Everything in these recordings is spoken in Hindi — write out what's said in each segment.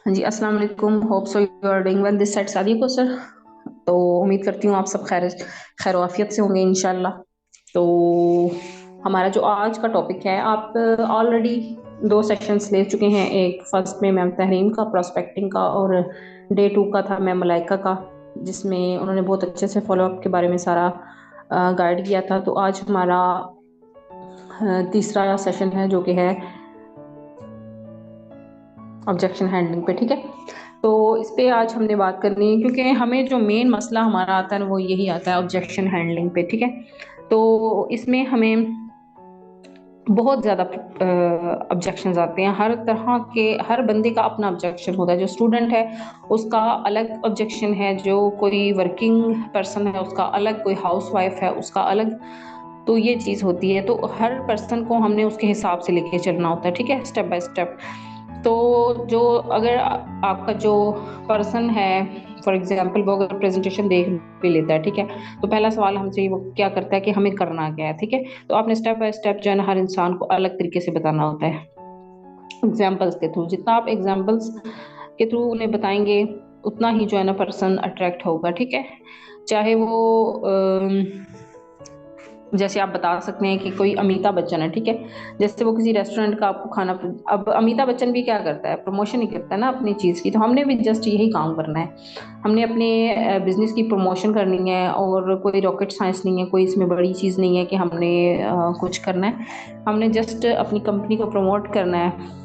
हाँ जी, अस्सलाम वालेकुम। Hope so you are doing well this side Sadia को सर। तो उम्मीद करती हूँ आप सब खैर खैर वाफियत से होंगे इंशाल्लाह। तो हमारा जो आज का टॉपिक है, आप ऑलरेडी दो सेशंस ले चुके हैं। एक फर्स्ट में मैम तहरीम का प्रोस्पेक्टिंग का, और डे टू का था मैम मलाइका का, जिसमें उन्होंने बहुत अच्छे से फॉलोअप के बारे में सारा गाइड किया था। तो आज हमारा तीसरा सेशन है जो कि है ऑब्जेक्शन हैंडलिंग पे। ठीक है, तो इस पे आज हमने बात करनी है, क्योंकि हमें जो मेन मसला हमारा आता है वो यही आता है ऑब्जेक्शन हैंडलिंग पे। ठीक है, तो इसमें हमें बहुत ज़्यादा ऑब्जेक्शंस आते हैं। हर तरह के, हर बंदे का अपना ऑब्जेक्शन होता है। जो स्टूडेंट है उसका अलग ऑब्जेक्शन है, जो कोई वर्किंग पर्सन है उसका अलग, कोई हाउस वाइफ है उसका अलग। तो ये चीज़ होती है, तो हर पर्सन को हमने उसके हिसाब से लेके चलना होता है। ठीक है, स्टेप बाय स्टेप। तो जो अगर आपका जो पर्सन है, फॉर एग्जाम्पल, वो अगर प्रेजेंटेशन देख भी लेता है, ठीक है, तो पहला सवाल हमसे वो क्या करता है कि हमें करना क्या है। ठीक है, तो आपने स्टेप बाय स्टेप जो है ना हर इंसान को अलग तरीके से बताना होता है। एग्जाम्पल्स के थ्रू, जितना आप एग्जाम्पल्स के थ्रू उन्हें बताएंगे उतना ही जो है ना पर्सन अट्रैक्ट होगा। ठीक है, चाहे वो जैसे आप बता सकते हैं कि कोई अमिताभ बच्चन है, ठीक है, जैसे वो किसी रेस्टोरेंट का आपको खाना, अब अमिताभ बच्चन भी क्या करता है, प्रमोशन ही करता है ना अपनी चीज़ की। तो हमने भी जस्ट यही काम करना है। हमने अपने बिजनेस की प्रमोशन करनी है, और कोई रॉकेट साइंस नहीं है, कोई इसमें बड़ी चीज़ नहीं है कि हमने कुछ करना है। हमने जस्ट अपनी कंपनी को प्रमोट करना है।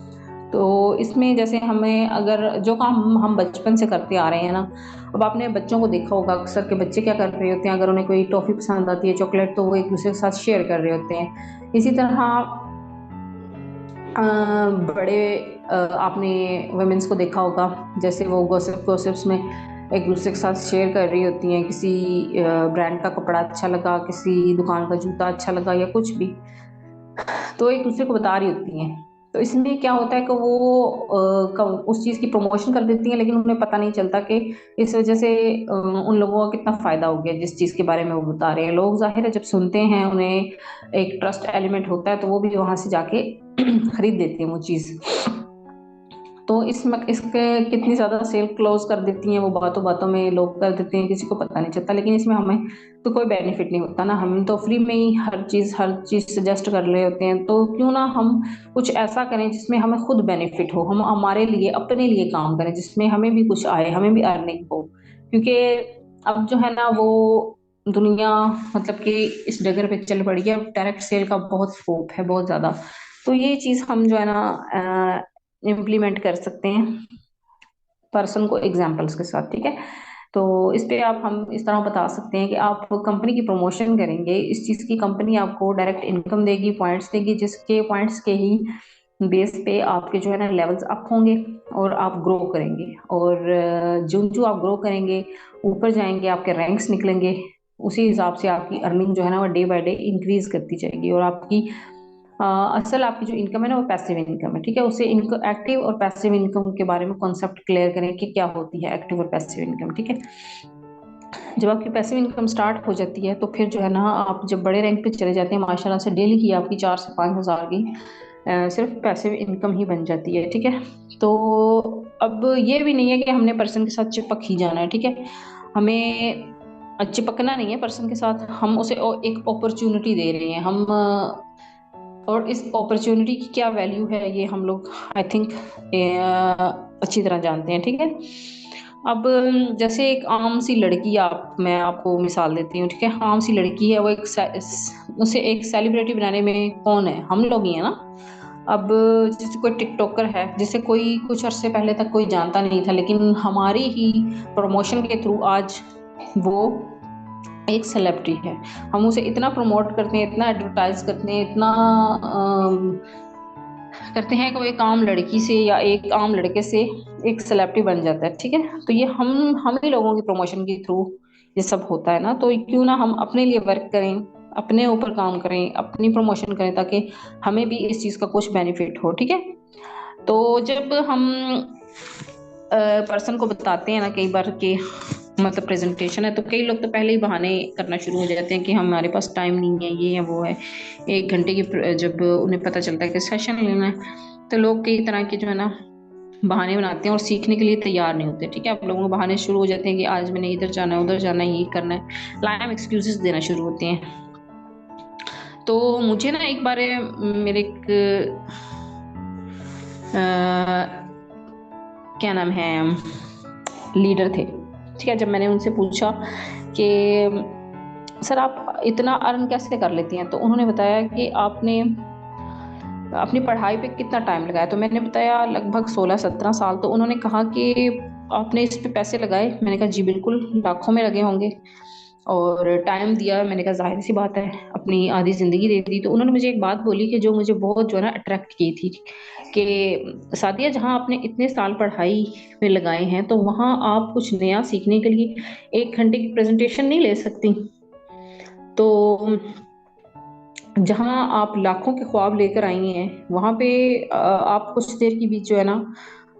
तो इसमें जैसे हमें, अगर जो काम हम बचपन से करते आ रहे हैं ना, अब आपने बच्चों को देखा होगा अक्सर के बच्चे क्या कर रहे होते हैं, अगर उन्हें कोई टॉफी पसंद आती है, चॉकलेट, तो वो एक दूसरे के साथ शेयर कर रहे होते हैं। इसी तरह बड़े आपने वुमेन्स को देखा होगा, जैसे वो गॉसिप्स में एक दूसरे के साथ शेयर कर रही होती हैं, किसी ब्रांड का कपड़ा अच्छा लगा, किसी दुकान का जूता अच्छा लगा, या कुछ भी, तो एक दूसरे को बता रही होती हैं। तो इसमें क्या होता है कि वो उस चीज़ की प्रमोशन कर देती हैं, लेकिन उन्हें पता नहीं चलता कि इस वजह से उन लोगों का कितना फायदा हो गया जिस चीज़ के बारे में वो बता रहे हैं। लोग जाहिर है जब सुनते हैं, उन्हें एक ट्रस्ट एलिमेंट होता है, तो वो भी वहां से जाके खरीद देते हैं वो चीज़। तो इसके कितनी ज्यादा सेल क्लोज कर देती हैं वो, बातों बातों में लोग कर देते हैं, किसी को पता नहीं चलता। लेकिन इसमें हमें तो कोई बेनिफिट नहीं होता ना, हम तो फ्री में ही हर चीज सजेस्ट कर रहे होते हैं। तो क्यों ना हम कुछ ऐसा करें जिसमें हमें खुद बेनिफिट हो, हम हमारे लिए, अपने लिए काम करें, जिसमें हमें भी कुछ आए, हमें भी अर्निंग हो। क्योंकि अब जो है ना वो दुनिया, मतलब कि इस डगर पे चल पड़ी है, डायरेक्ट सेल का बहुत स्कोप है, बहुत ज्यादा। तो ये चीज हम जो है ना इम्प्लीमेंट कर सकते हैं पर्सन को एग्जाम्पल्स के साथ। ठीक है, तो इस पे आप, हम इस तरह बता सकते हैं कि आप कंपनी की प्रमोशन करेंगे, इस चीज़ की कंपनी आपको डायरेक्ट इनकम देगी, पॉइंट्स देगी, जिसके पॉइंट्स के ही बेस पे आपके जो है ना लेवल्स अप होंगे, और आप ग्रो करेंगे। और जो जो आप ग्रो करेंगे, ऊपर जाएंगे, आपके रैंक्स निकलेंगे, उसी हिसाब से आपकी अर्निंग जो है ना वो डे बाय डे इंक्रीज करती जाएगी। और आपकी असल आपकी जो इनकम है ना वो पैसिव इनकम है। ठीक है, उसे एक्टिव और पैसिव इनकम के बारे में कॉन्सेप्ट क्लियर करें कि क्या होती है एक्टिव और पैसिव इनकम। ठीक है, जब आपकी पैसिव इनकम स्टार्ट हो जाती है, तो फिर जो है ना आप जब बड़े रैंक पे चले जाते हैं, माशाल्लाह से डेली की आपकी 4 से 5 हज़ार की सिर्फ पैसिव इनकम ही बन जाती है। ठीक है, तो अब ये भी नहीं है कि हमने पर्सन के साथ चिपक ही जाना है। ठीक है, हमें चिपकना नहीं है पर्सन के साथ, हम उसे एक अपॉर्चुनिटी दे रहे हैं। हम और इस अपॉर्चुनिटी की क्या वैल्यू है, ये हम लोग आई थिंक अच्छी तरह जानते हैं। ठीक है, अब जैसे एक आम सी लड़की, आप, मैं आपको मिसाल देती हूँ। ठीक है, आम सी लड़की है, वो उसे एक सेलिब्रिटी बनाने में कौन है, हम लोग ही है ना। अब जैसे कोई टिकटॉकर है जिसे कोई कुछ अरसे पहले तक कोई जानता नहीं था, लेकिन हमारी ही प्रमोशन के थ्रू आज वो एक सेलिब्रिटी है। हम उसे इतना प्रमोट करते हैं, इतना एडवर्टाइज करते हैं, इतना अम, करते हैं कि वो एक आम लड़की से या एक आम लड़के से एक सेलिब्रिटी बन जाता है। ठीक है, तो ये हम ही लोगों की प्रमोशन के थ्रू ये सब होता है ना। तो क्यों ना हम अपने लिए वर्क करें, अपने ऊपर काम करें, अपनी प्रमोशन करें, ताकि हमें भी इस चीज का कुछ बेनिफिट हो। ठीक है, तो जब हम पर्सन को बताते हैं ना कई बार कि मतलब प्रेजेंटेशन है, तो कई लोग तो पहले ही बहाने करना शुरू हो जाते हैं कि हमारे पास टाइम नहीं है, ये है वो है। 1 घंटे की जब उन्हें पता चलता है कि सेशन लेना है, तो लोग कई तरह के जो है ना बहाने बनाते हैं और सीखने के लिए तैयार नहीं होते। ठीक है, आप लोगों को बहाने शुरू हो जाते हैं कि आज मैंने इधर जाना है, उधर जाना है, ये करना है, लाइम एक्सक्यूजेस देना शुरू होते हैं। तो मुझे ना एक बार मेरे एक क्या नाम है, लीडर थे। ठीक है, जब मैंने उनसे पूछा कि सर आप इतना अर्न कैसे कर लेती हैं, तो उन्होंने बताया कि आपने अपनी पढ़ाई पे कितना टाइम लगाया। तो मैंने बताया लगभग 16-17 साल। तो उन्होंने कहा कि आपने इस पे पैसे लगाए। मैंने कहा जी बिल्कुल, लाखों में लगे होंगे। और टाइम दिया। मैंने कहा जाहिर सी बात है, अपनी आधी जिंदगी दे दी। तो उन्होंने मुझे एक बात बोली कि जो मुझे बहुत जो है ना अट्रैक्ट की थी, कि सादिया जहाँ आपने इतने साल पढ़ाई में लगाए हैं, तो वहाँ आप कुछ नया सीखने के लिए 1 घंटे की प्रेजेंटेशन नहीं ले सकती। तो जहाँ आप लाखों के ख्वाब लेकर आई हैं, वहां पे आप कुछ देर के बीच जो है ना,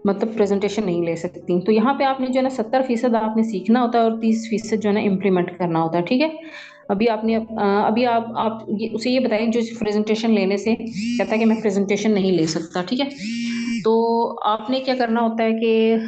मतलब प्रेजेंटेशन नहीं ले सकती। तो यहाँ पे आपने जो है ना 70% आपने सीखना होता है और 30% जो है ना इम्प्लीमेंट करना होता है। ठीक है, अभी आपने अभी आप उसे ये बताएं जो प्रेजेंटेशन लेने से कहता है कि मैं प्रेजेंटेशन नहीं ले सकता। ठीक है, तो आपने क्या करना होता है कि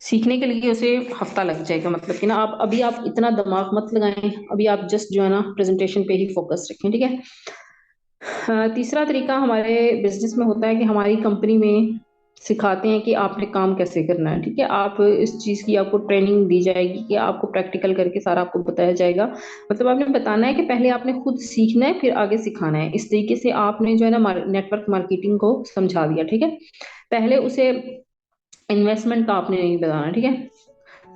सीखने के लिए उसे हफ्ता लग जाएगा। मतलब कि ना आप अभी आप इतना दिमाग मत लगाएं, अभी आप जस्ट जो है ना प्रेजेंटेशन पे ही फोकस रखें। ठीक है। तीसरा तरीका हमारे बिजनेस में होता है कि हमारी कंपनी में सिखाते हैं कि आपने काम कैसे करना है। ठीक है, आप इस चीज की आपको ट्रेनिंग दी जाएगी कि आपको प्रैक्टिकल करके सारा आपको बताया जाएगा। मतलब आपने बताना है कि पहले आपने खुद सीखना है, फिर आगे सिखाना है। इस तरीके से आपने जो है ना नेटवर्क मार्केटिंग को समझा दिया। ठीक है, पहले उसे इन्वेस्टमेंट का आपने नहीं बताना। ठीक है,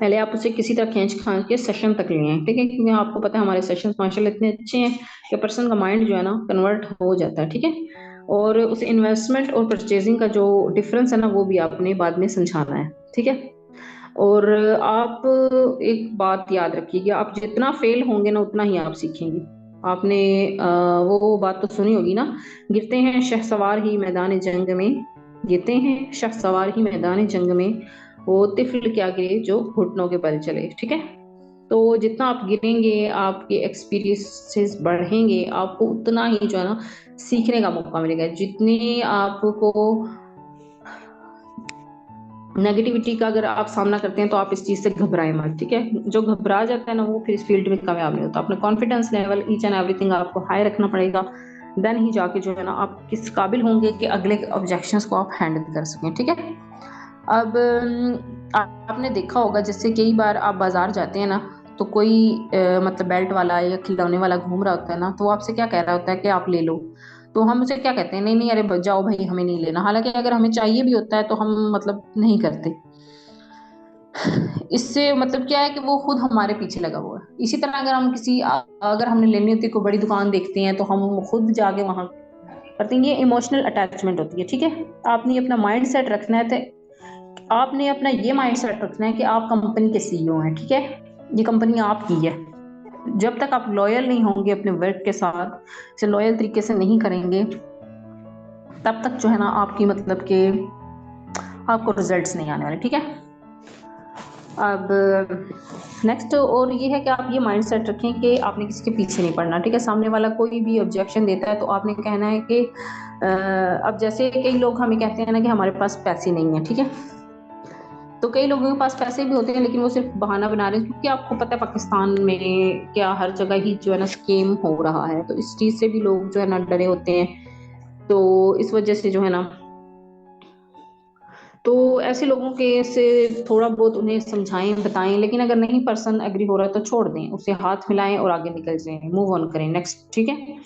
पहले आप उसे किसी तरह खींच खांच के सेशन तक लिए हैं। ठीक है, क्योंकि आपको पता है हमारे सेशंस माशाल्लाह इतने अच्छे हैं कि पर्सन का माइंड जो है ना कन्वर्ट हो जाता है। ठीक है, और उस इन्वेस्टमेंट और परचेजिंग का जो डिफरेंस है ना, वो भी आपने बाद में समझाना है। ठीक है, और आप एक बात याद रखिएगा, आप जितना फेल होंगे ना उतना ही आप सीखेंगे। आपने वो बात तो सुनी होगी ना, गिरते हैं शहसवार ही मैदान जंग में, गिरते हैं शहसवार ही मैदान जंग में, वो तिफल क्या गिरे जो घुटनों के बल चले। ठीक है, तो जितना आप गिरेंगे, आपके एक्सपीरियंसेस बढ़ेंगे, आपको उतना ही जो है ना सीखने का मौका मिलेगा। जितने आपको नेगेटिविटी का अगर आप सामना करते हैं, तो आप इस चीज से घबराएं मत। ठीक है, जो घबरा जाता है ना, वो फिर इस फील्ड में कामयाब नहीं होता। अपना confidence level each and everything आपको हाई रखना पड़ेगा। देन ही जाके जो है ना आप किस काबिल होंगे कि अगले ऑब्जेक्शंस को आप हैंडल कर सकें। ठीक है, अब आपने देखा होगा जैसे कई बार आप बाजार जाते हैं ना, तो कोई मतलब बेल्ट वाला या खिलौने वाला घूम रहा होता है ना, तो वो आपसे क्या कह रहा होता है कि आप ले लो। तो हम उसे क्या कहते हैं, नहीं नहीं, अरे जाओ भाई, हमें नहीं लेना। हालांकि अगर हमें चाहिए भी होता है तो हम मतलब नहीं करते। इससे मतलब क्या है कि वो खुद हमारे पीछे लगा हुआ है। इसी तरह अगर हम अगर हमने लेनी होती है कोई बड़ी दुकान देखते हैं, तो हम खुद जाके वहां करते हैं। ये इमोशनल अटैचमेंट होती है। ठीक है, आपने अपना माइंड सेट रखना है, तो आपने अपना ये माइंड सेट रखना है कि आप कंपनी के सीईओ हैं। ठीक है, ये कंपनी आपकी है। जब तक आप लॉयल नहीं होंगे अपने वर्क के साथ, इसे लॉयल तरीके से नहीं करेंगे, तब तक जो है ना आपकी मतलब कि आपको रिजल्ट्स नहीं आने वाले। ठीक है, अब नेक्स्ट और ये है कि आप ये माइंड सेट रखें कि आपने किसी के पीछे नहीं पड़ना। ठीक है, सामने वाला कोई भी ऑब्जेक्शन देता है तो आपने कहना है कि अब जैसे कई लोग हमें कहते हैं ना कि हमारे पास पैसे नहीं है। ठीक है, तो कई लोगों के पास पैसे भी होते हैं, लेकिन वो सिर्फ बहाना बना रहे हैं, क्योंकि आपको पता है पाकिस्तान में क्या हर जगह ही जो है ना स्कीम हो रहा है। तो इस चीज से भी लोग जो है ना डरे होते हैं। तो इस वजह से जो है ना, तो ऐसे लोगों के से थोड़ा बहुत उन्हें समझाएं बताएं, लेकिन अगर नहीं पर्सन एग्री हो रहा तो छोड़ दें, उसे हाथ मिलाएं और आगे निकल जाएं, मूव ऑन करें नेक्स्ट। ठीक है,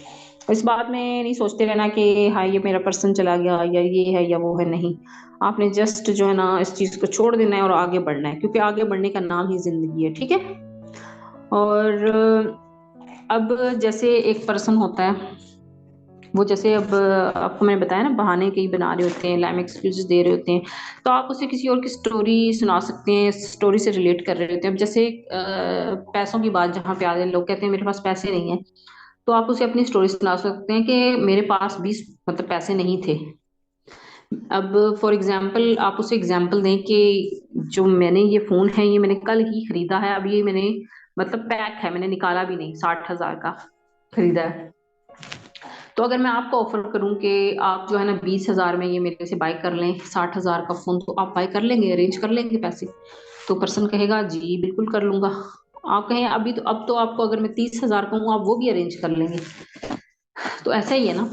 इस बात में नहीं सोचते रहना कि हाँ ये मेरा पर्सन चला गया या ये है या वो है। नहीं, आपने जस्ट जो है ना इस चीज को छोड़ देना है और आगे बढ़ना है, क्योंकि आगे बढ़ने का नाम ही जिंदगी है। ठीक है, और अब जैसे एक पर्सन होता है, वो जैसे अब आपको मैंने बताया ना बहाने कई बना रहे होते हैं, लैम एक्सक्यूजेस दे रहे होते हैं, तो आप उसे किसी और की स्टोरी सुना सकते हैं, स्टोरी से रिलेट कर रहे होते हैं। अब जैसे पैसों की बात जहाँ पे आ रहे हैं, लोग कहते हैं मेरे पास पैसे नहीं है, तो आप उसे अपनी स्टोरी सुना सकते हैं कि मेरे पास 20 मतलब पैसे नहीं थे। अब फॉर एग्जाम्पल आप उसे एग्जाम्पल दें कि जो मैंने ये फोन है, ये मैंने कल ही खरीदा है, अब ये मैंने मतलब पैक है, मैंने निकाला भी नहीं, 60,000 का खरीदा है। तो तो अगर मैं आपको ऑफर करूं कि आप जो है ना 20,000 में ये मेरे से बाय कर लें 60,000 का फोन, तो आप बाय कर लेंगे, अरेंज कर लेंगे पैसे? तो पर्सन कहेगा जी बिल्कुल कर लूंगा। आप कहें अभी तो, अब तो आपको अगर मैं 30,000 कहूँ आप वो भी अरेंज कर लेंगे। तो ऐसा ही है ना,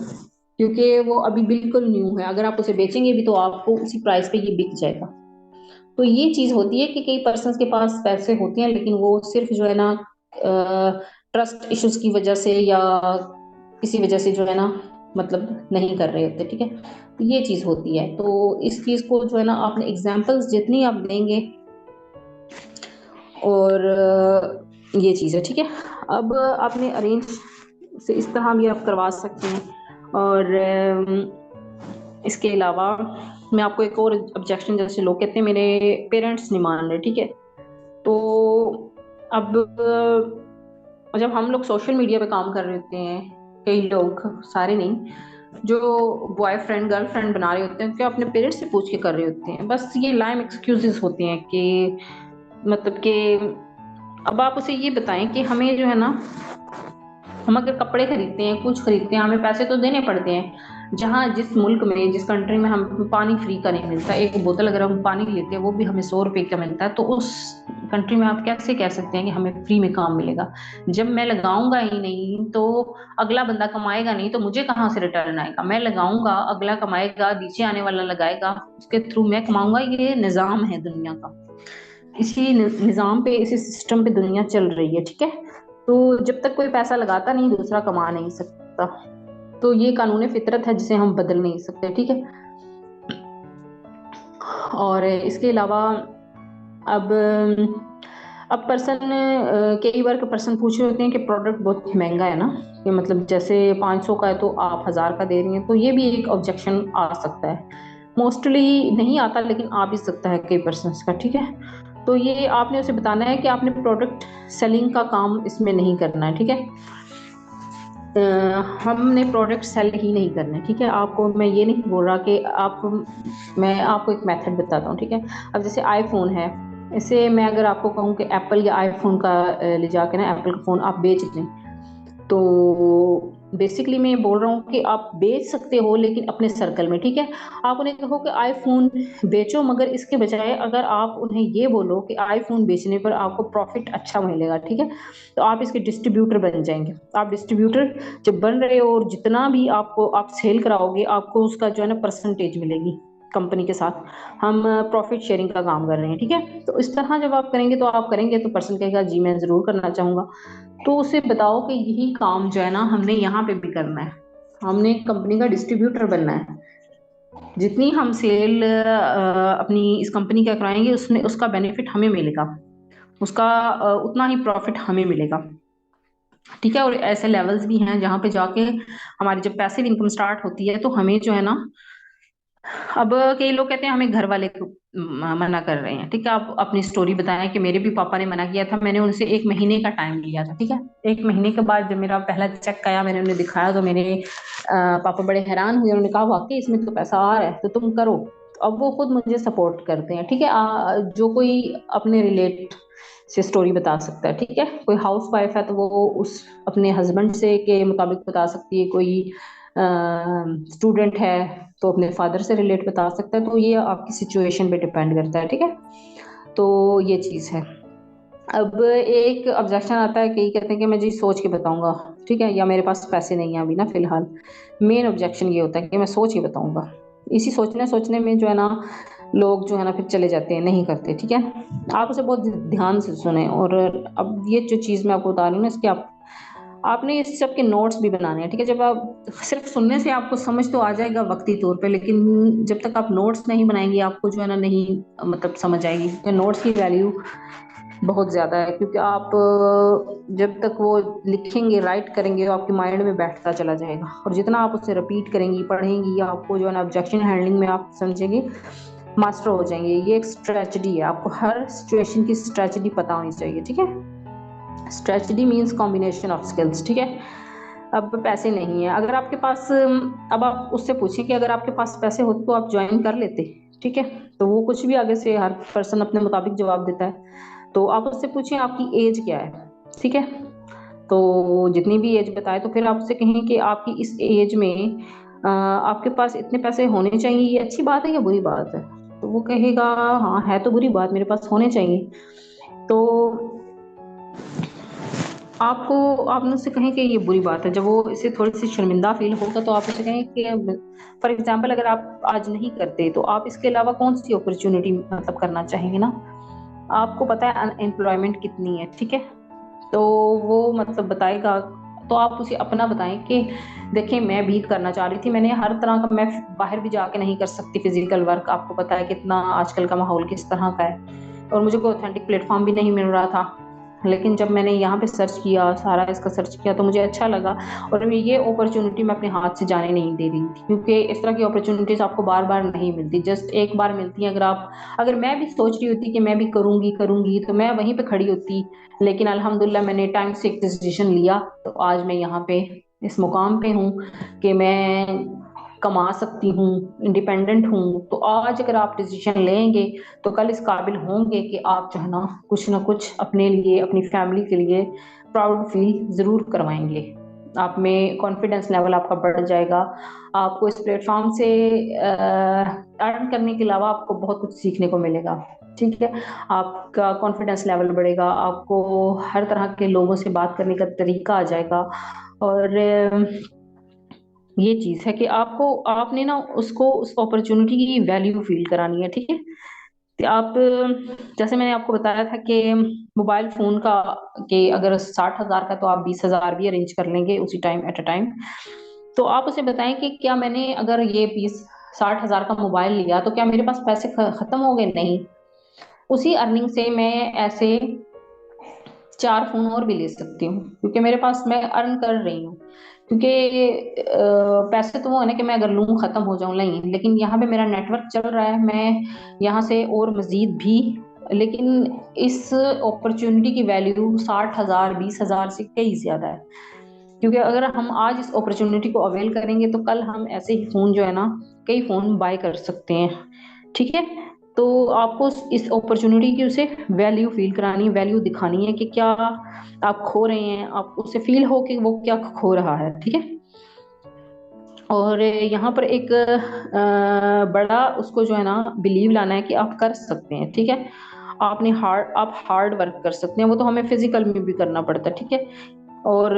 क्योंकि वो अभी बिल्कुल न्यू है, अगर आप उसे बेचेंगे भी तो आपको उसी प्राइस पे ये बिक जाएगा। तो ये चीज होती है कि कई पर्सन के पास पैसे होते हैं लेकिन वो सिर्फ जो है ना ट्रस्ट इश्यूज की वजह से या किसी वजह से जो है ना मतलब नहीं कर रहे होते, ठीक है। तो ये चीज होती है, तो इस चीज को जो है ना आपने एग्जाम्पल्स जितनी आप देंगे और ये चीज है, ठीक है। अब आपने अरेंज से इस तरह भी आप करवा सकते हैं। और इसके अलावा मैं आपको एक और ऑब्जेक्शन, जैसे लोग कहते हैं मेरे पेरेंट्स नहीं मान रहे, ठीक है। तो अब जब हम लोग सोशल मीडिया पे काम कर रहे होते हैं, कई लोग, सारे नहीं, जो बॉयफ्रेंड गर्लफ्रेंड बना रहे होते हैं क्या अपने पेरेंट्स से पूछ के कर रहे होते हैं, बस ये लाइम एक्सक्यूजेस होते हैं कि मतलब कि अब आप उसे ये बताएं कि हमें जो है ना, हम अगर कपड़े खरीदते हैं कुछ खरीदते हैं हमें पैसे तो देने पड़ते हैं। जहाँ जिस मुल्क में जिस कंट्री में हम पानी फ्री का नहीं मिलता, एक बोतल अगर हम पानी लेते हैं वो भी हमें 100 रुपए का मिलता है, तो उस कंट्री में आप कैसे कह सकते हैं कि हमें फ्री में काम मिलेगा? जब मैं लगाऊंगा ही नहीं तो अगला बंदा कमाएगा नहीं, तो मुझे कहाँ से रिटर्न आएगा? मैं लगाऊंगा, अगला कमाएगा, नीचे आने वाला लगाएगा, उसके थ्रू मैं कमाऊंगा। ये निजाम है दुनिया का, इसी निजाम पे, इसी सिस्टम पे दुनिया चल रही है, ठीक है। तो जब तक कोई पैसा लगाता नहीं दूसरा कमा नहीं सकता। तो ये कानून फितरत है जिसे हम बदल नहीं सकते, ठीक है। और इसके अलावा अब पर्सन, कई बार पर्सन पूछ रहे होते हैं कि प्रोडक्ट बहुत महंगा है ना, कि मतलब जैसे 500 का है तो आप 1000 का दे रही हैं, तो ये भी एक ऑब्जेक्शन आ सकता है। मोस्टली नहीं आता लेकिन आ भी सकता है कई पर्सन का, ठीक है। तो ये आपने उसे बताना है कि आपने प्रोडक्ट सेलिंग का काम इसमें नहीं करना है, ठीक है। हमने प्रोडक्ट सेल ही नहीं करना, ठीक है। आपको मैं ये नहीं बोल रहा कि आप, मैं आपको एक मेथड बताता हूँ, ठीक है। अब जैसे आईफोन है, इसे मैं अगर आपको कहूँ कि एप्पल या आईफोन का ले जाके ना एप्पल का फ़ोन आप बेच दें, तो बेसिकली मैं ये बोल रहा हूँ कि आप बेच सकते हो लेकिन अपने सर्कल में, ठीक है। आप उन्हें कहो कि आईफोन बेचो, मगर इसके बजाय अगर आप उन्हें ये बोलो कि आईफोन बेचने पर आपको प्रॉफिट अच्छा मिलेगा, ठीक है, तो आप इसके डिस्ट्रीब्यूटर बन जाएंगे। आप डिस्ट्रीब्यूटर जब बन रहे हो और जितना भी आपको आप सेल कराओगे आपको उसका जो है ना परसेंटेज मिलेगी कंपनी के साथ। हम प्रॉफिट शेयरिंग का काम कर रहे हैं, ठीक है। तो इस तरह जब आप करेंगे तो आप करेंगे तो पर्सन कहेगा जी मैं जरूर करना चाहूंगा। तो उसे बताओ कि यही काम जो है ना हमने यहाँ पे भी करना है, हमने कंपनी का डिस्ट्रीब्यूटर बनना है। जितनी हम सेल अपनी इस कंपनी का कराएंगे उसमें उसका बेनिफिट हमें मिलेगा, उसका उतना ही प्रॉफिट हमें मिलेगा, ठीक है। और ऐसे लेवल्स भी हैं जहाँ पे जाके हमारी जब पैसिव इनकम स्टार्ट होती है तो हमें जो है ना, अब कई लोग कहते हैं हमें घर वाले मना कर रहे हैं, ठीक है। आप अपनी स्टोरी बताएं कि मेरे भी पापा ने मना किया था, मैंने उनसे 1 महीने का टाइम लिया था, ठीक है। 1 महीने के बाद जब मेरा पहला चेक आया मैंने उन्हें दिखाया तो मेरे पापा बड़े हैरान हुए, उन्होंने कहा वाकई इसमें तो पैसा आ रहा है तो तुम करो। तो अब वो खुद मुझे सपोर्ट करते हैं, ठीक है। जो कोई अपने रिलेट से स्टोरी बता सकता है, ठीक है। कोई हाउस वाइफ है तो वो उस अपने हस्बैंड से के मुताबिक बता सकती है, कोई स्टूडेंट है तो अपने फादर से रिलेट बता सकता है। तो ये आपकी सिचुएशन पे डिपेंड करता है, ठीक है। तो ये चीज है। अब एक ऑब्जेक्शन आता है, कई कहते हैं कि मैं जी सोच के बताऊंगा, ठीक है, या मेरे पास पैसे नहीं है अभी ना फिलहाल। मेन ऑब्जेक्शन ये होता है कि मैं सोच के बताऊंगा। इसी सोचने सोचने में जो है ना लोग जो है ना फिर चले जाते हैं, नहीं करते, ठीक है। आप उसे बहुत ध्यान से सुने। और अब ये जो चीज मैं आपको बता रही हूँ ना इसके आपने इस सब के नोट्स भी बनाने हैं, ठीक है। जब आप सिर्फ सुनने से आपको समझ तो आ जाएगा वक्ती तौर पे, लेकिन जब तक आप नोट्स नहीं बनाएंगे आपको जो है ना नहीं मतलब समझ आएगी, क्योंकि नोट्स की वैल्यू बहुत ज्यादा है। क्योंकि आप जब तक वो लिखेंगे राइट करेंगे तो आपके माइंड में बैठता चला जाएगा, और जितना आप उसे रिपीट करेंगी पढ़ेंगी आपको जो है ना ऑब्जेक्शन हैंडलिंग में आप समझेंगे मास्टर हो जाएंगे। ये एक स्ट्रेटजी है, आपको हर सिचुएशन की स्ट्रेटजी पता होनी चाहिए, ठीक है। Strategy means combination of skills, ठीक है। अब पैसे नहीं है अगर आपके पास, अब आप उससे पूछें कि अगर आपके पास पैसे होते तो आप ज्वाइन कर लेते, ठीक है। तो वो कुछ भी आगे से हर पर्सन अपने मुताबिक जवाब देता है। तो आप उससे पूछें आपकी एज क्या है, ठीक है। तो जितनी भी एज बताए, तो फिर आपसे कहें कि आपकी इस एज में आपके पास इतने पैसे होने चाहिए, ये अच्छी बात है या बुरी बात है? तो वो कहेगा हाँ है तो बुरी बात, मेरे पास होने चाहिए। तो आपने उससे कहें कि ये बुरी बात है। जब वो इसे थोड़ी सी शर्मिंदा फील होगा तो आप उसे कहें कि फॉर एग्जाम्पल अगर आप आज नहीं करते तो आप इसके अलावा कौन सी अपॉर्चुनिटी मतलब करना चाहेंगे ना। आपको पता है अनएम्प्लॉयमेंट कितनी है, ठीक है? तो वो मतलब बताएगा, तो आप उसे अपना बताएं कि देखिए मैं भी करना चाह रही थी, मैंने हर तरह का, मैं बाहर भी जाके नहीं कर सकती फिजिकल वर्क, आपको पता है कितना आजकल का माहौल किस तरह का है, और मुझे कोई ऑथेंटिक प्लेटफॉर्म भी नहीं मिल रहा था। लेकिन जब मैंने यहाँ पे सर्च किया, सारा इसका सर्च किया, तो मुझे अच्छा लगा। और मैं ये अपॉर्चुनिटी मैं अपने हाथ से जाने नहीं दे रही थी, क्योंकि इस तरह की अपॉर्चुनिटीज आपको बार बार नहीं मिलती, जस्ट एक बार मिलती है। अगर मैं भी सोच रही होती कि मैं भी करूंगी करूंगी तो मैं वहीं पे खड़ी होती। लेकिन अल्हम्दुलिल्लाह मैंने टाइम से एक डिसीजन लिया, तो आज मैं यहाँ पे इस मुकाम पे हूँ कि मैं कमा सकती हूँ, इंडिपेंडेंट हूँ। तो आज अगर आप डिसीजन लेंगे तो कल इस काबिल होंगे कि आप जो है ना कुछ अपने लिए, अपनी फैमिली के लिए प्राउड फील जरूर करवाएंगे। आप में कॉन्फिडेंस लेवल आपका बढ़ जाएगा। आपको इस प्लेटफॉर्म से अर्न करने के अलावा आपको बहुत कुछ सीखने को मिलेगा, ठीक है? आपका कॉन्फिडेंस लेवल बढ़ेगा, आपको हर तरह के लोगों से बात करने का तरीका आ जाएगा। और ये चीज है कि आपको, आपने ना उसको, उस अपॉर्चुनिटी की वैल्यू फील करानी है, ठीक है? कि आप, जैसे मैंने आपको बताया था कि मोबाइल फोन का, कि अगर 60,000 का तो आप 20,000 भी अरेंज कर लेंगे उसी टाइम, एट अ टाइम। तो आप उसे बताएं कि क्या मैंने अगर ये 60,000 का मोबाइल लिया तो क्या मेरे पास पैसे खत्म हो गए? नहीं, उसी अर्निंग से मैं ऐसे 4 फोन और भी ले सकती हूँ, क्योंकि मेरे पास, मैं अर्न कर रही हूँ। क्योंकि पैसे तो वो है ना कि मैं अगर लूँ खत्म हो जाऊं, नहीं, लेकिन यहाँ पे मेरा नेटवर्क चल रहा है, मैं यहाँ से और मजीद भी, लेकिन इस अपॉर्चुनिटी की वैल्यू 60,000 20,000 से कई ज्यादा है। क्योंकि अगर हम आज इस अपॉर्चुनिटी को अवेल करेंगे तो कल हम ऐसे ही फोन जो है ना, कई फोन बाय कर सकते हैं, ठीक है? तो आपको इस अपॉर्चुनिटी की उसे वैल्यू फील करानी, वैल्यू दिखानी है कि क्या आप खो रहे हैं, आप उसे फील हो कि वो क्या खो रहा है, ठीक है? और यहाँ पर एक बड़ा उसको जो है ना बिलीव लाना है कि आप कर सकते हैं, ठीक है? आप हार्ड वर्क कर सकते हैं, वो तो हमें फिजिकल में भी करना पड़ता है, ठीक है? और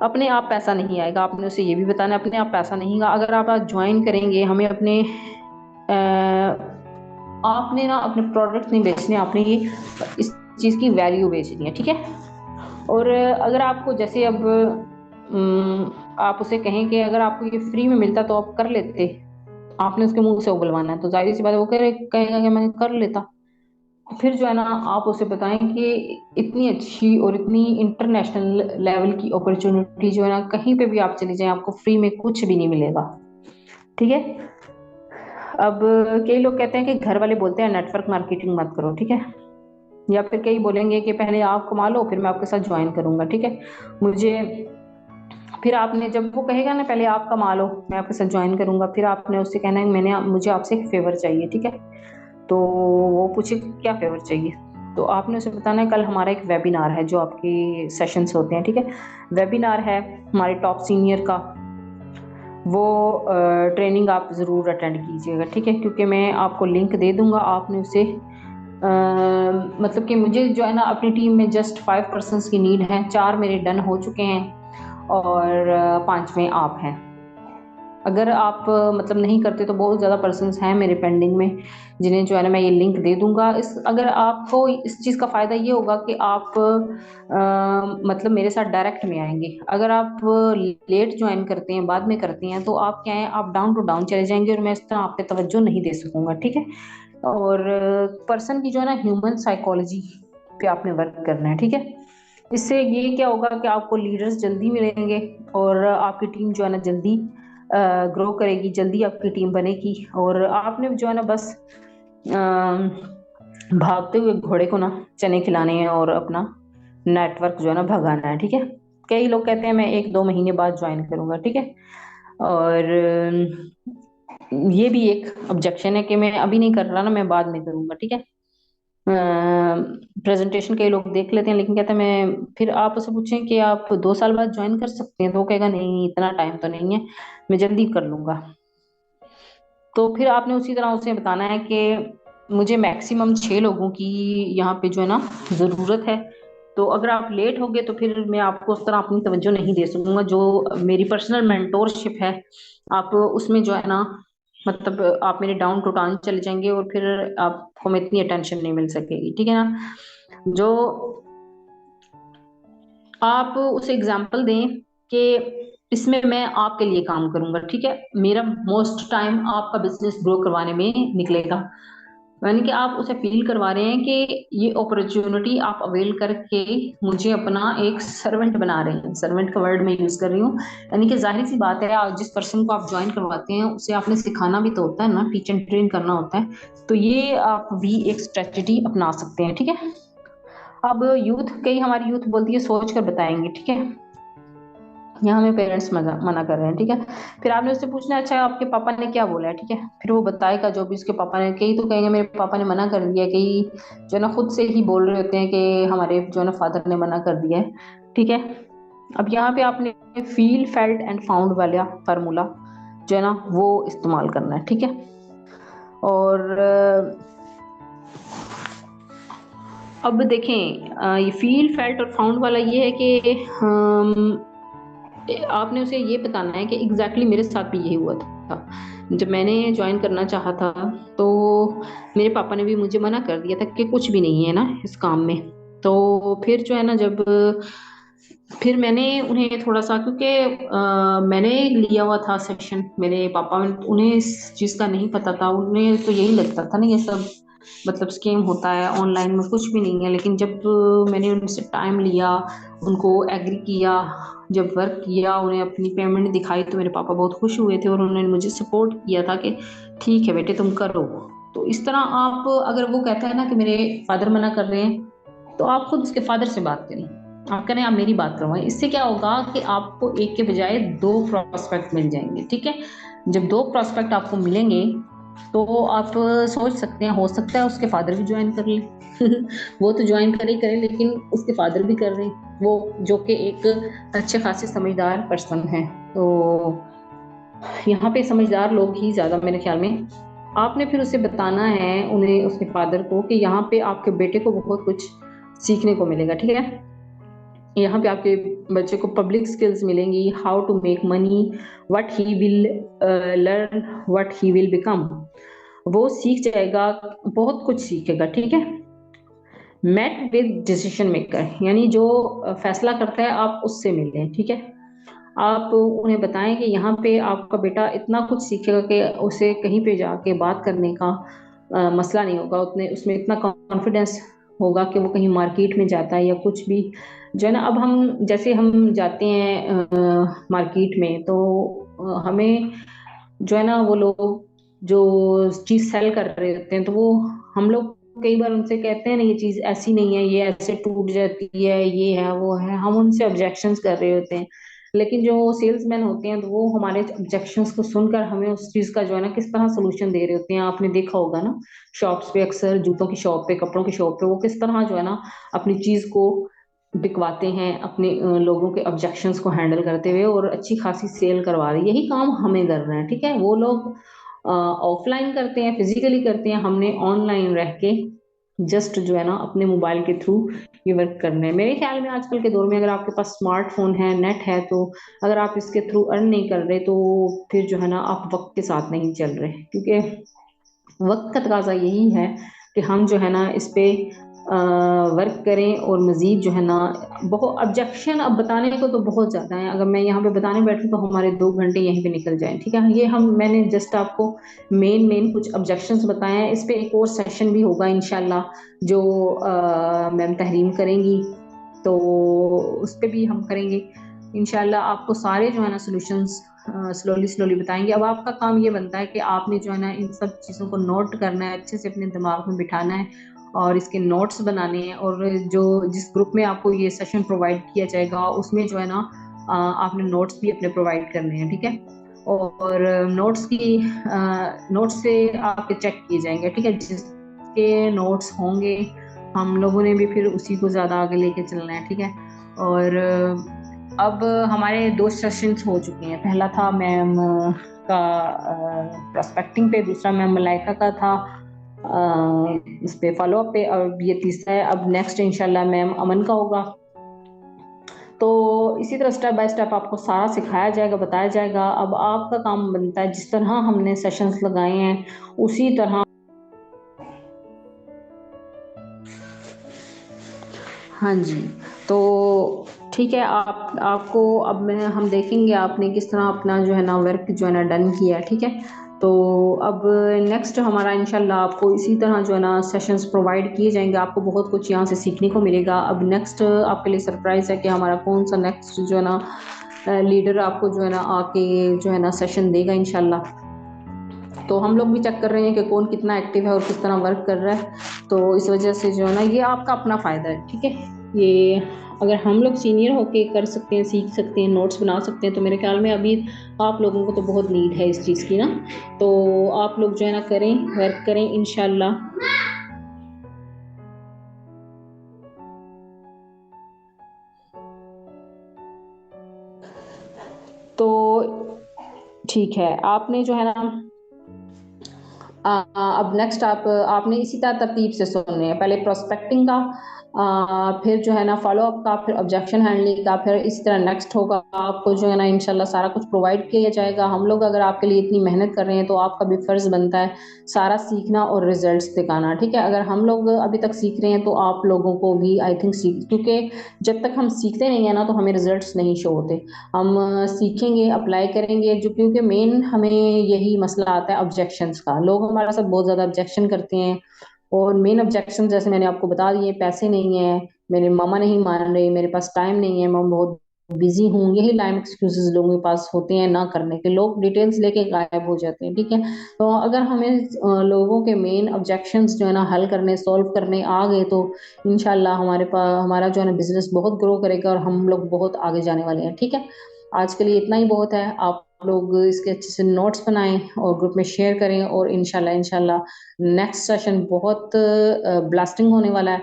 अपने आप पैसा नहीं आएगा, आपने उसे ये भी बताना है, अपने आप पैसा नहीं आएगा। अगर आप आज ज्वाइन करेंगे, हमें अपने आपने ना अपने प्रोडक्ट नहीं बेचने, आपने ये इस चीज की वैल्यू बेचनी है, ठीक है? और अगर आपको जैसे अब आप उसे कहें कि अगर आपको ये फ्री में मिलता तो आप कर लेते, आपने उसके मुंह से उगलवाना है, तो जाहिर सी बात है वो कहेगा कि मैं कर लेता। फिर जो है ना आप उसे बताएं कि इतनी अच्छी और इतनी इंटरनेशनल लेवल की अपॉर्चुनिटी जो है ना, कहीं पे भी आप चले जाएं आपको फ्री में कुछ भी नहीं मिलेगा, ठीक है? अब कई लोग कहते हैं कि घर वाले बोलते हैं नेटवर्क मार्केटिंग मत करो, ठीक है? या फिर कई बोलेंगे कि पहले आप कमा लो फिर मैं आपके साथ ज्वाइन करूंगा, ठीक है? मुझे, फिर आपने, जब वो कहेगा ना पहले आप कमा लो मैं आपके साथ ज्वाइन करूंगा, फिर आपने उससे कहना है मुझे आपसे एक फेवर चाहिए, ठीक है? तो वो पूछे क्या फेवर चाहिए, तो आपने उसे बताना है कल हमारा एक वेबिनार है, जो आपके सेशंस होते हैं, ठीक है? वेबिनार है हमारे टॉप सीनियर का, वो ट्रेनिंग आप ज़रूर अटेंड कीजिएगा, ठीक है? क्योंकि मैं आपको लिंक दे दूंगा, आपने उसे मतलब कि मुझे जो है ना अपनी टीम में जस्ट 5 पर्सन की नीड है, 4 मेरे डन हो चुके हैं और 5वें आप हैं। अगर आप मतलब नहीं करते तो बहुत ज़्यादा पर्सन्स हैं मेरे पेंडिंग में, जिन्हें जो है ना मैं ये लिंक दे दूंगा। इस अगर आपको इस चीज़ का फ़ायदा ये होगा कि आप मतलब मेरे साथ डायरेक्ट में आएंगे। अगर आप लेट ज्वाइन करते हैं, बाद में करते हैं, तो आप क्या है, आप डाउन टू डाउन चले जाएंगे और मैं इस तरह आप पे तवज्जो नहीं दे सकूंगा, ठीक है? और पर्सन की जो है ना ह्यूमन साइकोलॉजी पे आपने वर्क करना है, ठीक है? इससे ये क्या होगा कि आपको लीडर्स जल्दी मिलेंगे और आपकी टीम जो है ना जल्दी ग्रो करेगी, जल्दी आपकी टीम बनेगी। और आपने जो है ना बस भागते हुए घोड़े को ना चने खिलाने हैं और अपना नेटवर्क जो है ना भगाना है, ठीक है? कई लोग कहते हैं मैं 1-2 महीने बाद ज्वाइन करूंगा, ठीक है? और ये भी एक ऑब्जेक्शन है कि मैं अभी नहीं कर रहा ना, मैं बाद में करूंगा, ठीक है? प्रेजेंटेशन कई लोग देख लेते हैं लेकिन कहते हैं मैं, फिर आप उससे पूछें कि आप 2 साल बाद ज्वाइन कर सकते हैं, तो वो कहेगा नहीं इतना टाइम तो नहीं है, मैं जल्दी कर लूंगा। तो फिर आपने उसी तरह उसे बताना है कि मुझे मैक्सिमम 6 लोगों की यहाँ पे जो है ना ज़रूरत है, तो अगर आप लेट हो गए तो फिर मैं आपको उस तरह अपनी तवज्जो नहीं दे सकूंगा। जो मेरी पर्सनल मेंटोरशिप है आप उसमें जो है ना, मतलब आप मेरे डाउन टू टाउन चले जाएंगे और फिर आपको मैं इतनी अटेंशन नहीं मिल सकेगी, ठीक है ना। जो आप उसे एग्जाम्पल दें कि इसमें मैं आपके लिए काम करूंगा, ठीक है, मेरा मोस्ट टाइम आपका बिजनेस ग्रो करवाने में निकलेगा। यानी कि आप उसे फील करवा रहे हैं कि ये अपॉर्चुनिटी आप अवेल करके मुझे अपना एक सर्वेंट बना रहे हैं। सर्वेंट का वर्ड मैं यूज कर रही हूँ, यानी कि जाहिर सी बात है जिस पर्सन को आप ज्वाइन करवाते हैं उसे आपने सिखाना भी तो होता है ना, टीच एंड ट्रेन करना होता है। तो ये आप भी एक स्ट्रेटजी अपना सकते हैं, ठीक है। अब यूथ, कई हमारी यूथ बोलती है सोच कर बताएंगे, ठीक है, यहाँ हमें पेरेंट्स मना कर रहे हैं, ठीक है। फिर आपने उससे पूछना है अच्छा आपके पापा ने क्या बोला है, ठीक है, फिर वो बताएगा जो भी उसके पापा ने। कई तो कहेंगे मेरे पापा ने मना कर दिया, कई जो है ना खुद से ही बोल रहे होते हैं कि हमारे जो है ना फादर ने मना कर दिया है, ठीक है। अब यहाँ पे आपने फील फेल्ट एंड फाउंड वाला फार्मूला जो है ना वो इस्तेमाल करना है, ठीक है। और अब देखें ये फील फेल्ट और फाउंड वाला ये है कि आपने उसे ये बताना है कि एग्जैक्टली मेरे साथ भी यही हुआ था। जब मैंने ज्वाइन करना चाहा था तो मेरे पापा ने भी मुझे मना कर दिया था कि कुछ भी नहीं है ना इस काम में। तो फिर जो है ना जब फिर मैंने उन्हें थोड़ा सा, क्योंकि मैंने लिया हुआ था सेशन, मेरे पापा उन्हें इस चीज़ का नहीं पता था, उन्हें तो यही लगता था ना ये सब मतलब स्कीम होता है, ऑनलाइन में कुछ भी नहीं है। लेकिन जब मैंने उनसे टाइम लिया, उनको एग्री किया, जब वर्क किया, उन्हें अपनी पेमेंट दिखाई तो मेरे पापा बहुत खुश हुए थे और उन्होंने मुझे सपोर्ट किया था कि ठीक है बेटे तुम करो। तो इस तरह आप, अगर वो कहता है ना कि मेरे फादर मना कर रहे हैं, तो आप खुद उसके फादर से बात करें, आप करें आप मेरी बात करवाएं। इससे क्या होगा कि आपको एक के बजाय 2 प्रोस्पेक्ट मिल जाएंगे, ठीक है। जब 2 प्रोस्पेक्ट आपको मिलेंगे तो आप सोच सकते हैं, हो सकता है उसके फादर भी ज्वाइन कर ले वो तो ज्वाइन करे ही करे, लेकिन उसके फादर भी कर रहे हैं, वो जो कि एक अच्छे खासे समझदार पर्सन है। तो यहाँ पे समझदार लोग ही ज्यादा मेरे ख्याल में। आपने फिर उसे बताना है उन्हें, उसके फादर को, कि यहाँ पे आपके बेटे को बहुत कुछ सीखने को मिलेगा, ठीक है। यहाँ पे आपके बच्चे को पब्लिक स्किल्स मिलेंगी, how to make money, what he will learn, what he will become. वो सीख जाएगा, बहुत कुछ सीखेगा, ठीक है। मेट विद डिसीजन मेकर, यानी जो फैसला करता है आप उससे मिलें, ठीक है। आप उन्हें बताएं कि यहाँ पे आपका बेटा इतना कुछ सीखेगा कि उसे कहीं पे जाके बात करने का मसला नहीं होगा, उतने उसमें इतना कॉन्फिडेंस होगा कि वो कहीं मार्केट में जाता है या कुछ भी जो है ना। अब हम जैसे हम जाते हैं मार्केट में, तो हमें जो है ना वो लोग जो चीज सेल कर रहे होते हैं, तो वो हम लोग कई बार उनसे कहते हैं ना ये चीज ऐसी नहीं है, ये ऐसे टूट जाती है, ये है वो है, हम उनसे ऑब्जेक्शंस कर रहे होते हैं। लेकिन जो सेल्समैन होते हैं तो वो हमारे ऑब्जेक्शंस को सुनकर हमें उस चीज का जो है ना किस तरह सोल्यूशन दे रहे होते हैं। आपने देखा होगा ना शॉप्स पे, अक्सर जूतों की शॉप पे, कपड़ों की शॉप पे, वो किस तरह जो है ना अपनी चीज को बिकवाते हैं, अपने लोगों के ऑब्जेक्शंस को हैंडल करते हुए, और अच्छी खासी सेल करवा रहे हैं। यही काम हमें करना है, ठीक है। वो लोग ऑफलाइन करते हैं, फिजिकली करते हैं, हमने ऑनलाइन रह के जस्ट जो है ना अपने मोबाइल के थ्रू ये वर्क करना है। मेरे ख्याल में आजकल के दौर में अगर आपके पास स्मार्टफोन है, नेट है, तो अगर आप इसके थ्रू अर्न नहीं कर रहे तो फिर जो है ना आप वक्त के साथ नहीं चल रहे, क्योंकि वक्त का तकाजा यही है कि हम जो है ना इस पे वर्क करें। और मजीद जो है ना बहुत ऑब्जेक्शन अब बताने को तो बहुत ज़्यादा है, अगर मैं यहाँ पे बताने बैठूँ तो हमारे 2 घंटे यहीं पे निकल जाएं, ठीक है। ये हम मैंने जस्ट आपको मेन मेन कुछ ऑब्जेक्शंस बताए हैं। इस पे एक और सेशन भी होगा इंशाल्लाह जो मैम तहरीम करेंगी, तो उस पे भी हम करेंगे इंशाल्लाह। आपको सारे जो है ना सोल्यूशंस स्लोली स्लोली बताएंगे। अब आपका काम ये बनता है कि आपने जो है ना इन सब चीज़ों को नोट करना है, अच्छे से अपने दिमाग में बिठाना है और इसके नोट्स बनाने हैं। और जो जिस ग्रुप में आपको ये सेशन प्रोवाइड किया जाएगा उसमें जो है ना आपने नोट्स भी अपने प्रोवाइड करने हैं, ठीक है। और नोट्स से आपके चेक किए जाएंगे, ठीक है। जिसके नोट्स होंगे हम लोगों ने भी फिर उसी को ज़्यादा आगे लेके चलना है, ठीक है। और अब हमारे दो सेशंस हो चुके हैं। पहला था मैम का प्रोस्पेक्टिंग पे, दूसरा मैम मलाइका का था इस पे फॉलो अप पे, और ये तीसरा है अब नेक्स्ट इंशाल्लाह मैम अमन का होगा। तो इसी तरह स्टेप बाय स्टेप आपको सारा सिखाया जाएगा, बताया जाएगा। अब आपका काम बनता है जिस तरह हमने सेशंस लगाए हैं उसी तरह। हाँ जी। तो ठीक है, आप आपको अब मैं हम देखेंगे आपने किस तरह अपना जो है ना वर्क जो है ना डन किया, ठीक है। तो अब नेक्स्ट हमारा इंशाल्लाह आपको इसी तरह जो है ना सेशंस प्रोवाइड किए जाएंगे। आपको बहुत कुछ यहाँ से सीखने को मिलेगा। अब नेक्स्ट आपके लिए सरप्राइज है कि हमारा कौन सा नेक्स्ट जो है ना लीडर आपको जो है ना आके जो है ना सेशन देगा इंशाल्लाह। तो हम लोग भी चेक कर रहे हैं कि कौन कितना एक्टिव है और किस तरह वर्क कर रहा है। तो इस वजह से जो है ना ये आपका अपना फ़ायदा है, ठीक है। ये अगर हम लोग सीनियर होके कर सकते हैं, सीख सकते हैं, नोट्स बना सकते हैं, तो मेरे ख्याल में अभी आप लोगों को तो बहुत नीड है इस चीज़ की ना। तो आप लोग जो है ना करें, वर्क करें इंशाल्लाह। तो ठीक है, आपने जो है ना अब नेक्स्ट आपने इसी तरह तरतीब से सुनने हैं। पहले प्रोस्पेक्टिंग का, फिर जो है ना फॉलो अप का, फिर ऑब्जेक्शन हैंडलिंग का, फिर इसी तरह नेक्स्ट होगा आपको जो है ना इंशाल्लाह सारा कुछ प्रोवाइड किया जाएगा। हम लोग अगर आपके लिए इतनी मेहनत कर रहे हैं तो आपका भी फर्ज बनता है सारा सीखना और रिजल्ट्स दिखाना, ठीक है। अगर हम लोग अभी तक सीख रहे हैं तो आप लोगों को भी आई थिंक सीख, क्योंकि जब तक हम सीखते नहीं है ना तो हमें रिजल्ट्स नहीं शो होते। हम सीखेंगे, अप्लाई करेंगे, जो क्योंकि मेन हमें यही मसला आता है ऑब्जेक्शंस का। लोग हमारे साथ बहुत ज्यादा ऑब्जेक्शन करते हैं, और मेन ऑब्जेक्शन जैसे मैंने आपको बता दिए, पैसे नहीं है, मेरे मामा नहीं मान रहे, मेरे पास टाइम नहीं है, मैं बहुत बिजी हूँ, यही लाइम एक्सक्यूजेस लोगों के पास होते हैं ना करने के। लोग डिटेल्स लेके गायब हो जाते हैं, ठीक है। तो अगर हमें लोगों के मेन ऑब्जेक्शंस जो है ना हल करने, सॉल्व करने आ गए तो इंशाल्लाह हमारे पास हमारा जो है ना बिजनेस बहुत ग्रो करेगा और हम लोग बहुत आगे जाने वाले हैं, ठीक है। आज के लिए इतना ही बहुत है। आप लोग इसके अच्छे से नोट्स बनाएं और ग्रुप में शेयर करें, और इंशाल्लाह इंशाल्लाह नेक्स्ट सेशन बहुत ब्लास्टिंग होने वाला है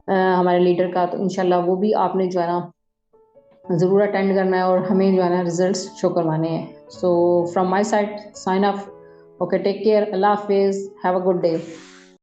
हमारे लीडर का। तो इंशाल्लाह वो भी आपने जो है ना ज़रूर अटेंड करना है, और हमें जो है ना रिजल्ट्स शो करवाने हैं। So from my side sign off. Okay, take care, अल्लाह हाफिज़, हैव अ गुड डे।